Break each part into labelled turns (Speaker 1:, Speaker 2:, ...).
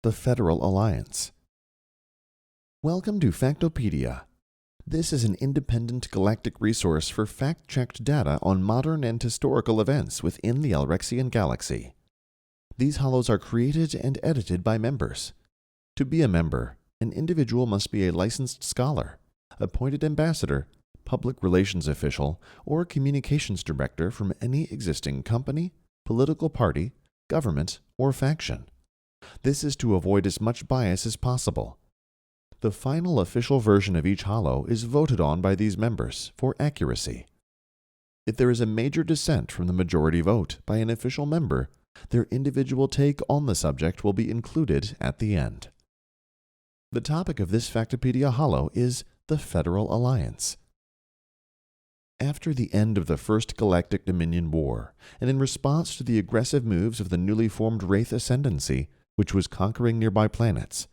Speaker 1: the Federal Alliance. Welcome to Factopedia. This is an independent galactic resource for fact-checked data on modern and historical events within the Alrexian galaxy. These holos are created and edited by members. To be a member, an individual must be a licensed scholar, appointed ambassador, public relations official, or communications director from any existing company, political party, government, or faction. This is to avoid as much bias as possible. The final official version of each holo is voted on by these members for accuracy. If there is a major dissent from the majority vote by an official member, their individual take on the subject will be included at the end. The topic of this Factopedia Holo is the Federal Alliance. After the end of the First Galactic Dominion War, and in response to the aggressive moves of the newly formed Wraith Ascendancy, which was conquering nearby planets,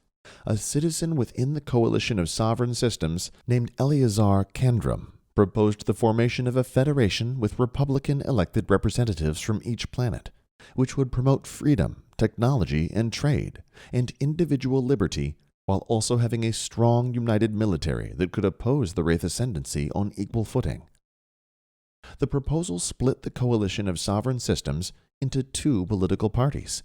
Speaker 1: a citizen within the coalition of sovereign systems named Eleazar Kandrum proposed the formation of a federation with Republican elected representatives from each planet, which would promote freedom, technology, and trade, and individual liberty, while also having a strong united military that could oppose the Wraith Ascendancy on equal footing. The proposal split the coalition of sovereign systems into two political parties.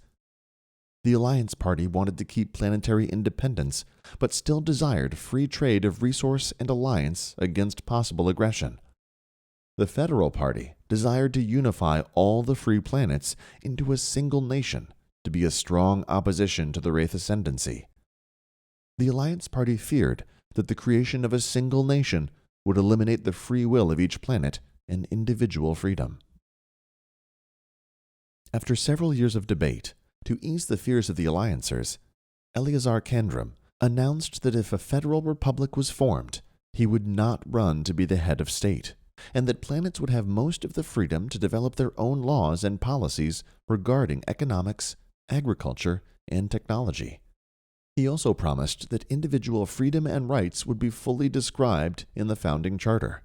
Speaker 1: The Alliance Party wanted to keep planetary independence, but still desired free trade of resource and alliance against possible aggression. The Federal Party desired to unify all the free planets into a single nation to be a strong opposition to the Wraith Ascendancy. The Alliance Party feared that the creation of a single nation would eliminate the free will of each planet and individual freedom. After several years of debate, to ease the fears of the Alliancers, Eleazar Kandrum announced that if a federal republic was formed, he would not run to be the head of state, and that planets would have most of the freedom to develop their own laws and policies regarding economics, agriculture, and technology. He also promised that individual freedom and rights would be fully described in the founding charter.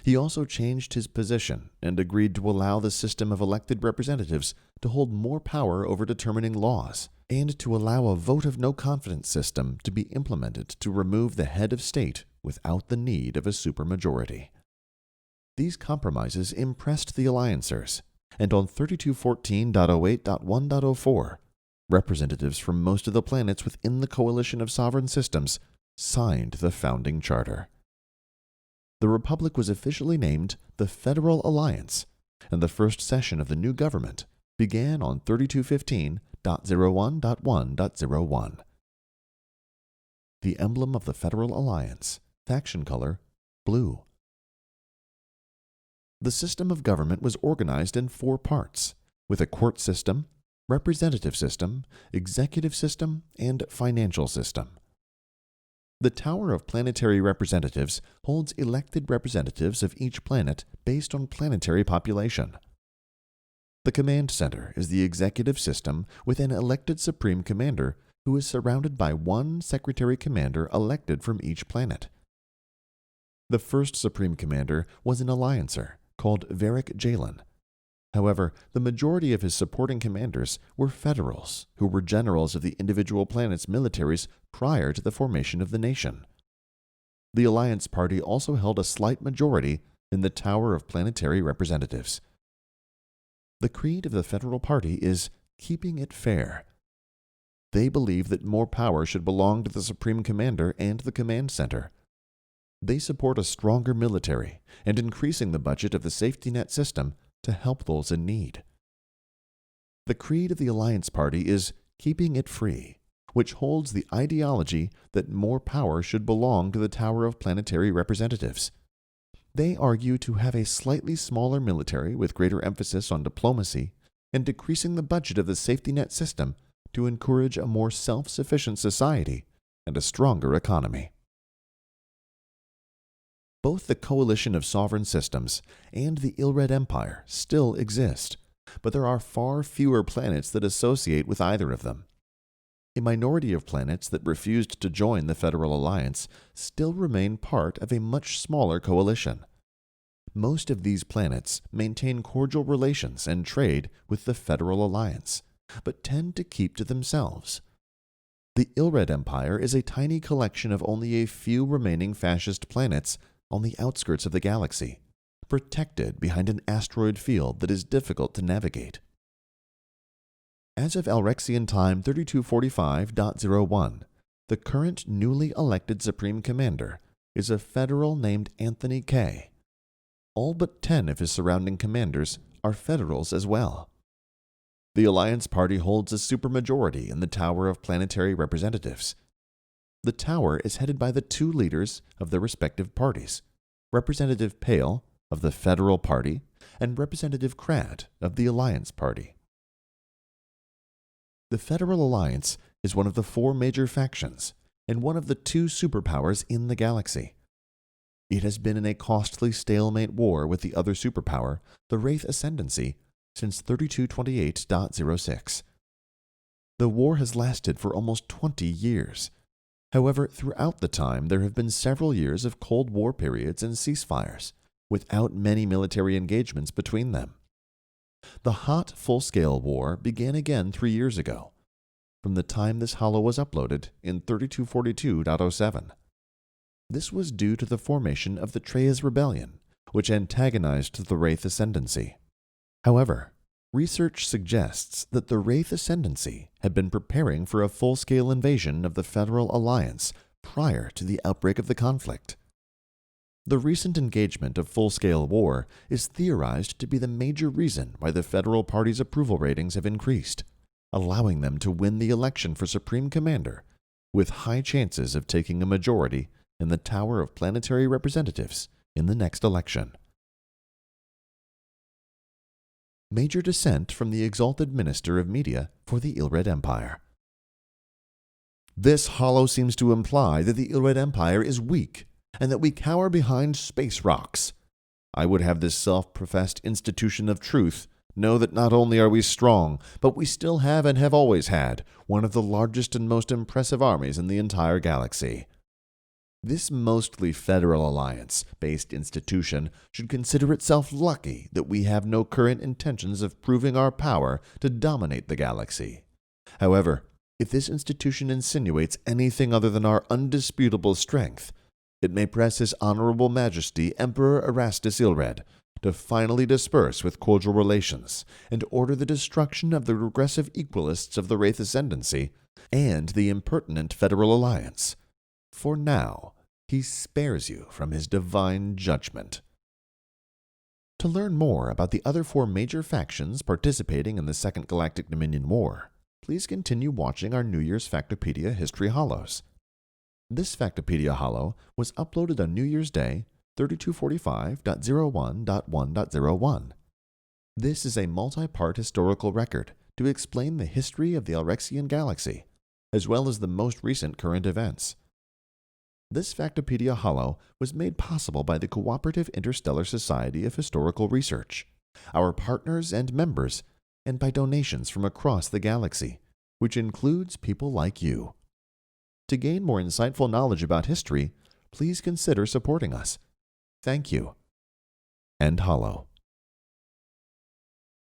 Speaker 1: He also changed his position and agreed to allow the system of elected representatives to hold more power over determining laws, and to allow a vote of no confidence system to be implemented to remove the head of state without the need of a supermajority. These compromises impressed the Alliancers, and on 3214.08.1.04, representatives from most of the planets within the coalition of sovereign systems signed the founding charter. The Republic was officially named the Federal Alliance, and the first session of the new government began on 3215.01.1.01. The emblem of the Federal Alliance, faction color, blue. The system of government was organized in 4 parts, with a court system, representative system, executive system, and financial system. The Tower of Planetary Representatives holds elected representatives of each planet based on planetary population. The Command Center is the executive system with an elected Supreme Commander who is surrounded by one Secretary Commander elected from each planet. The first Supreme Commander was an Alliancer called Varric Jalen. However, the majority of his supporting commanders were Federals, who were generals of the individual planets' militaries prior to the formation of the nation. The Alliance Party also held a slight majority in the Tower of Planetary Representatives. The creed of the Federal Party is keeping it fair. They believe that more power should belong to the Supreme Commander and the Command Center. They support a stronger military and increasing the budget of the safety net system to help those in need. The creed of the Alliance Party is keeping it free, which holds the ideology that more power should belong to the Tower of Planetary Representatives. They argue to have a slightly smaller military with greater emphasis on diplomacy and decreasing the budget of the safety net system to encourage a more self-sufficient society and a stronger economy. Both the coalition of sovereign systems and the Ilred Empire still exist, but there are far fewer planets that associate with either of them. A minority of planets that refused to join the Federal Alliance still remain part of a much smaller coalition. Most of these planets maintain cordial relations and trade with the Federal Alliance, but tend to keep to themselves. The Ilred Empire is a tiny collection of only a few remaining fascist planets on the outskirts of the galaxy, protected behind an asteroid field that is difficult to navigate. As of Alrexian time 3245.01, the current newly elected Supreme Commander is a Federal named Anthony K. All but 10 of his surrounding commanders are Federals as well. The Alliance Party holds a supermajority in the Tower of Planetary Representatives. The tower is headed by the two leaders of the respective parties, Representative Pale of the Federal Party and Representative Crad of the Alliance Party. The Federal Alliance is one of the 4 major factions and one of the 2 superpowers in the galaxy. It has been in a costly stalemate war with the other superpower, the Wraith Ascendancy, since 3228.06. The war has lasted for almost 20 years. However, throughout the time there have been several years of Cold War periods and ceasefires, without many military engagements between them. The hot, full-scale war began again 3 years ago, from the time this holo was uploaded in 3242.07. This was due to the formation of the Treyas Rebellion, which antagonized the Wraith Ascendancy. However, research suggests that the Wraith Ascendancy had been preparing for a full-scale invasion of the Federal Alliance prior to the outbreak of the conflict. The recent engagement of full-scale war is theorized to be the major reason why the Federal Party's approval ratings have increased, allowing them to win the election for Supreme Commander, with high chances of taking a majority in the Tower of Planetary Representatives in the next election. Major dissent from the Exalted Minister of Media for the Ilred Empire. This holo seems to imply that the Ilred Empire is weak and that we cower behind space rocks. I would have this self-professed institution of truth know that not only are we strong, but we still have and have always had one of the largest and most impressive armies in the entire galaxy. This mostly Federal Alliance-based institution should consider itself lucky that we have no current intentions of proving our power to dominate the galaxy. However, if this institution insinuates anything other than our undisputable strength, it may press His Honorable Majesty Emperor Erastus Ilred to finally disperse with cordial relations and order the destruction of the regressive equalists of the Wraith Ascendancy and the impertinent Federal Alliance. For now, He spares you from His divine judgment. To learn more about the other 4 major factions participating in the Second Galactic Dominion War, please continue watching our New Year's Factopedia History Holos. This Factopedia Holo was uploaded on New Year's Day, 3245.01.1.01. This is a multi-part historical record to explain the history of the Alrexian galaxy, as well as the most recent current events. This Factopedia Holo was made possible by the Cooperative Interstellar Society of Historical Research, our partners and members, and by donations from across the galaxy, which includes people like you. To gain more insightful knowledge about history, please consider supporting us. Thank you. End holo.